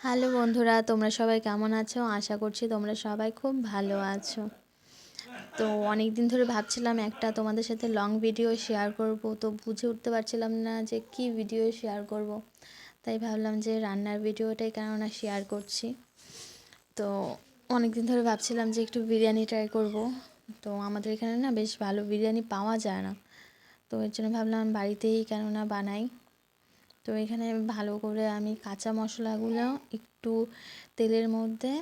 Hello বন্ধুরা, তোমরা সবাই কেমন আছো? আশা করছি তোমরা সবাই খুব ভালো আছো। তো অনেক দিন ধরে ভাবছিলাম একটা তোমাদের সাথে লং ভিডিও শেয়ার করব, তো বুঝে উঠতে পারছিলাম না যে কি ভিডিও শেয়ার করব। তাই ভাবলাম যে রান্নার ভিডিওটাই কেননা শেয়ার করছি। তো অনেক দিন ধরে ভাবছিলাম যে একটু বিরিয়ানি ট্রাই করব। তো আমাদের এখানে না বেশ ভালো বিরিয়ানি পাওয়া যায় না, তো এর জন্য ভাবলাম বাড়িতেই কেননা বানাই। তো এখানে ভালো করে আমি কাঁচা মশলাগুলো একটু তেলের মধ্যে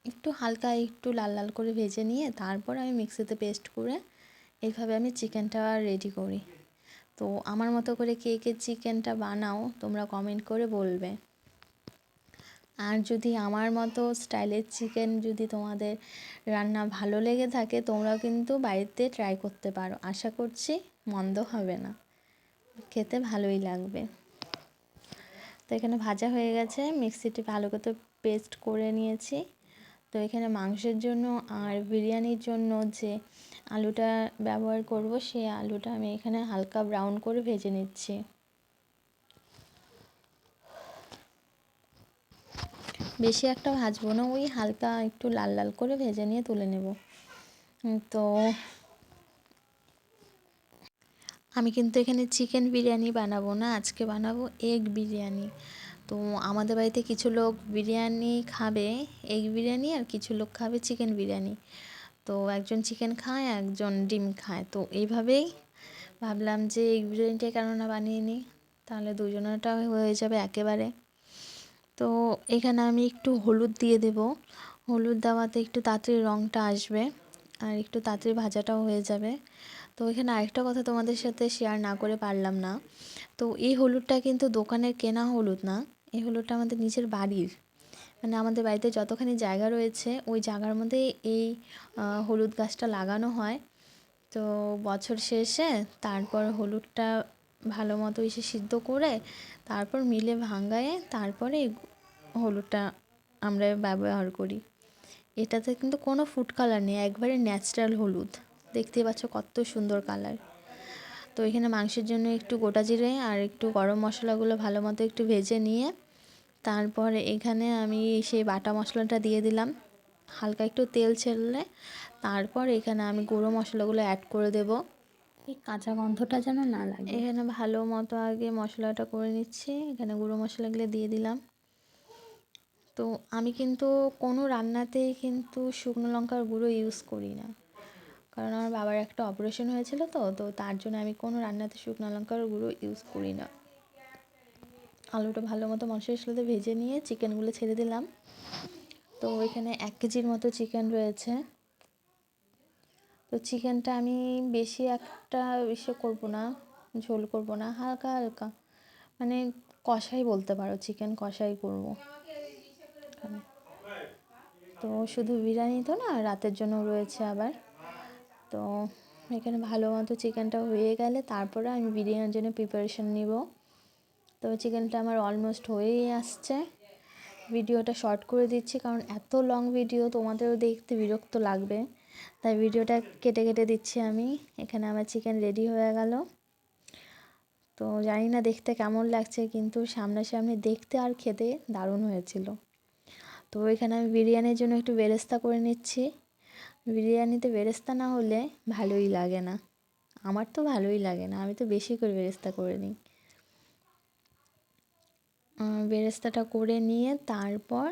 একটু হালকা একটু লাল লাল করে ভেজে নিয়ে তারপর আমি মিক্সিতে পেস্ট করে এইভাবে আমি চিকেনটা রেডি করি। তো আমার মতো করে কে কে চিকেনটা বানাও তোমরা কমেন্ট করে বলবে। আর যদি আমার মতো স্টাইলের চিকেন যদি তোমাদের রান্না ভালো লেগে থাকে তোমরাও কিন্তু বাড়িতে ট্রাই করতে পারো, আশা করছি মন্দ হবে না, খেতে ভালোই লাগবে। তো এখানে ভাজা হয়ে গেছে, মিক্সিতে ভালো করে পেস্ট করে নিয়েছি। তো এখানে মাংসের জন্য আর বিরিয়ানির জন্য যে আলুটা ব্যবহার করব সেই আলুটা আমি এখানে হালকা ব্রাউন করে ভেজে নিচ্ছি। বেশি একটা ভাজবো না, ওই হালকা একটু লাল লাল করে ভেজে নিয়ে তুলে নেব। তো আমি কিন্তু এখানে চিকেন বিরিয়ানি বানাবো না, আজকে বানাবো এগ বিরিয়ানি। তো আমাদের বাড়িতে কিছু লোক বিরিয়ানি খাবে, এগ বিরিয়ানি, আর কিছু লোক খাবে চিকেন বিরিয়ানি। তো একজন চিকেন খায়, একজন ডিম খায়। তো এইভাবেই ভাবলাম যে এগ বিরিয়ানিটা কেননা বানিয়ে নিই, তাহলে দুজনেরটা হয়ে যাবে একেবারে। তো এখানে আমি একটু হলুদ দিয়ে দেব, হলুদ দেওয়াতে একটু তাড়াতাড়ি রঙটা আসবে আর একটু তাড়াতাড়ি ভাজাটাও হয়ে যাবে। তো এখানে আরেকটা কথা তোমাদের সাথে শেয়ার না করে পারলাম না। তো এই হলুদটা কিন্তু দোকানের কেনা হলুদ না, এই হলুদটা আমাদের নিজের বাড়ির, মানে আমাদের বাড়িতে যতখানি জায়গা রয়েছে ওই জায়গার মধ্যে এই হলুদ গাছটা লাগানো হয়। তো বছর শেষে তারপর হলুদটা ভালো মতো এসে সিদ্ধ করে তারপর মিলে ভাঙায়ে তারপরে এই হলুদটা আমরা ব্যবহার করি। এটাতে কিন্তু কোনো ফুড কালার নেই, একবারে ন্যাচারাল হলুদ। দেখতেই পাচ্ছ কত সুন্দর কালার। তো এখানে মাংসের জন্য একটু গোটা জিরে আর একটু গরম মশলাগুলো ভালো মতো একটু ভেজে নিয়ে তারপর এখানে আমি সেই বাটা মশলাটা দিয়ে দিলাম, হালকা একটু তেল ছেড়লে তারপর এখানে আমি গুঁড়ো মশলাগুলো অ্যাড করে দেব, এই কাঁচা গন্ধটা যেন না লাগে। এখানে ভালো মতো আগে মশলাটা করে নিচ্ছি, এখানে গুঁড়ো মশলাগুলো দিয়ে দিলাম। তো আমি কিন্তু কোনো রান্নাতেই কিন্তু শুকনো লঙ্কার গুঁড়ো ইউজ করি না, কারণ আমার বাবার একটা অপারেশন হয়েছিল, তো তো তার জন্য আমি কোনো রান্নাতে শুকনো লঙ্কার গুঁড়ো ইউজ করি না। আলুটা ভালো মতো মশলার সাথে ভেজে নিয়ে চিকেনগুলো ছেড়ে দিলাম। তো এখানে 1 কেজির মতো চিকেন রয়েছে। তো চিকেনটা আমি বেশি একটা ইসে করবো না, ঝোল করবো না, হালকা হালকা মানে কষাই বলতে পারো, চিকেন কষাই করবো। তো শুধু বিরিয়ানি তো না, রাতের জন্য রয়েছে আবার। তো এখানে ভালো মতো চিকেনটা হয়ে গেলে তারপরে আমি বিরিয়ানির জন্য প্রিপারেশন নিব। তো চিকেনটা আমার অলমোস্ট হয়েই আসছে। ভিডিওটা শর্ট করে দিচ্ছি কারণ এত লং ভিডিও তোমাদেরও দেখতে বিরক্ত লাগবে, তাই ভিডিওটা কেটে কেটে দিচ্ছি আমি। এখানে আমার চিকেন রেডি হয়ে গেল। তো জানি না দেখতে কেমন লাগছে, কিন্তু সামনাসামনি দেখতে আর খেতে দারুণ হয়েছিল। তো এখানে আমি বিরিয়ানির জন্য একটু বেরেস্তা করে নিচ্ছি। বিরিয়ানিতে বেরেস্তা না হলে ভালোই লাগে না, আমার তো ভালোই লাগে না, আমি তো বেশি করে বেরেস্তা করে নিই। বেরেস্তাটা করে নিয়ে তারপর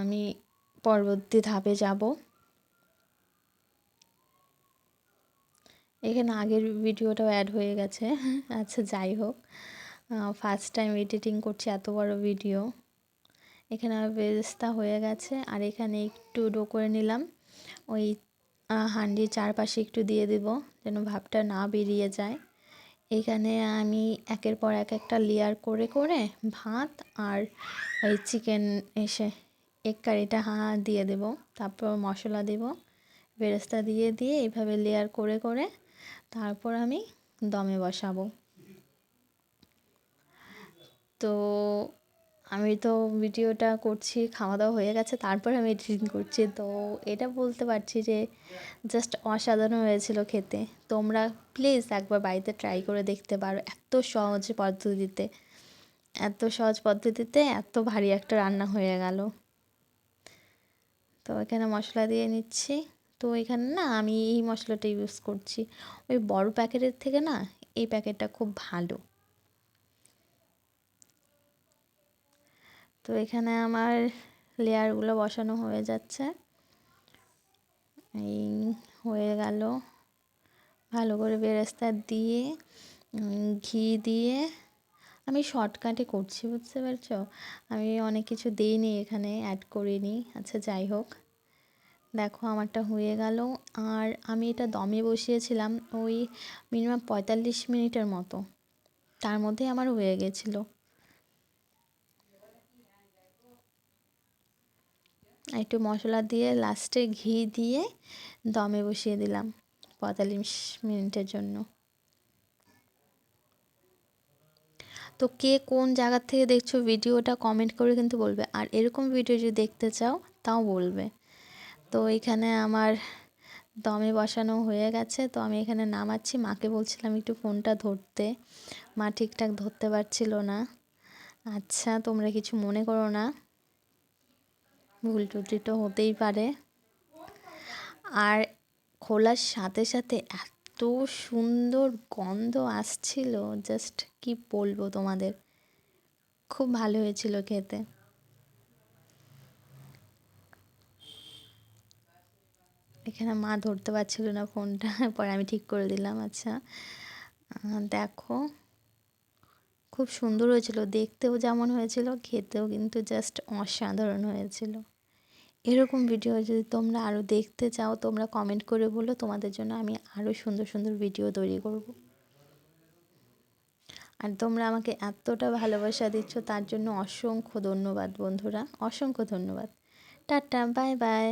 আমি পরবর্তী ধাপে যাব। এখানে আগের ভিডিওটাও অ্যাড হয়ে গেছে। আচ্ছা যাই হোক, ফার্স্ট টাইম এডিটিং করছি এত বড় ভিডিও। এখানে আমার বেরেস্তা হয়ে গেছে আর এখানে একটু ডো করে নিলাম, ওই হাঁডির চারপাশে একটু দিয়ে দেব যেন ভাবটা না বেরিয়ে যায়। এখানে আমি একের পর এক একটা লেয়ার করে করে ভাত আর ওই চিকেন এসে এগ কারিটা দিয়ে দেব, তারপর মশলা দেব, বেরেস্তা দিয়ে দিয়ে এইভাবে লেয়ার করে করে তারপর আমি দমে বসাবো। তো আমি তো ভিডিওটা করছি, খাওয়া দাওয়া হয়ে গেছে তারপর আমি এডিটিং করছি। তো এটা বলতে পারছি যে জাস্ট অসাধারণ হয়েছিল খেতে। তোমরা প্লিজ একবার বাড়িতে ট্রাই করে দেখতে পারো, এত সহজ পদ্ধতিতে। এত সহজ পদ্ধতিতে এত ভারী একটা রান্না হয়ে গেল। তো এখানে মশলা দিয়ে নিচ্ছি। তো এখানে না আমি এই মশলাটা ইউজ করছি, ওই বড় প্যাকেটের থেকে না এই প্যাকেটটা খুব ভালো। তো এখানে আমার লেয়ারগুলো বসানো হয়ে যাচ্ছে, এই হয়ে গেল। ভালো করে বেরেস্তা দিয়ে ঘি দিয়ে আমি শর্টকাটে করছি, বুঝতে পারছো? আমি অনেক কিছু দিইনি এখানে, অ্যাড করিনি। আচ্ছা যাই হোক, দেখো আমারটা হয়ে গেল। আর আমি এটা দমে বসিয়েছিলাম ওই মিনিমাম 45 মিনিটের মতো, তার মধ্যে আমার হয়ে গেছিলো। একটু মশলা দিয়ে লাস্টে ঘি দিয়ে দমে বসিয়ে দিলাম 45 মিনিটের জন্য। তো কে কোন জায়গার থেকে দেখছো ভিডিওটা কমেন্ট করে কিন্তু বলবে, আর এরকম ভিডিও যদি দেখতে চাও তাও বলবে। তো এখানে আমার দমে বসানো হয়ে গেছে, তো আমি এখানে নামাচ্ছি। মাকে বলছিলাম একটু ফোনটা ধরতে, মা ঠিকঠাক ধরতে পারছিল না। আচ্ছা তোমরা কিছু মনে করো না, ভুল ত্রুটি তো হতেই পারে। আর খোলার সাথে সাথে এত সুন্দর গন্ধ আসছিল, জাস্ট কি বলবো তোমাদের, খুব ভালো হয়েছিল খেতে। এখানে মা ধরতে পারছিল না ফোনটা, পরে আমি ঠিক করে দিলাম। আচ্ছা দেখো খুব সুন্দর হয়েছিল, দেখতেও যেমন হয়েছিল খেতেও কিন্তু জাস্ট অসাধারণ হয়েছিল। এরকম ভিডিও যদি তোমরা আরও দেখতে চাও তোমরা কমেন্ট করে বলো, তোমাদের জন্য আমি আরও সুন্দর সুন্দর ভিডিও তৈরি করব। আর তোমরা আমাকে এতটা ভালোবাসা দিচ্ছ তার জন্য অসংখ্য ধন্যবাদ বন্ধুরা, অসংখ্য ধন্যবাদ। Tata, bye bye.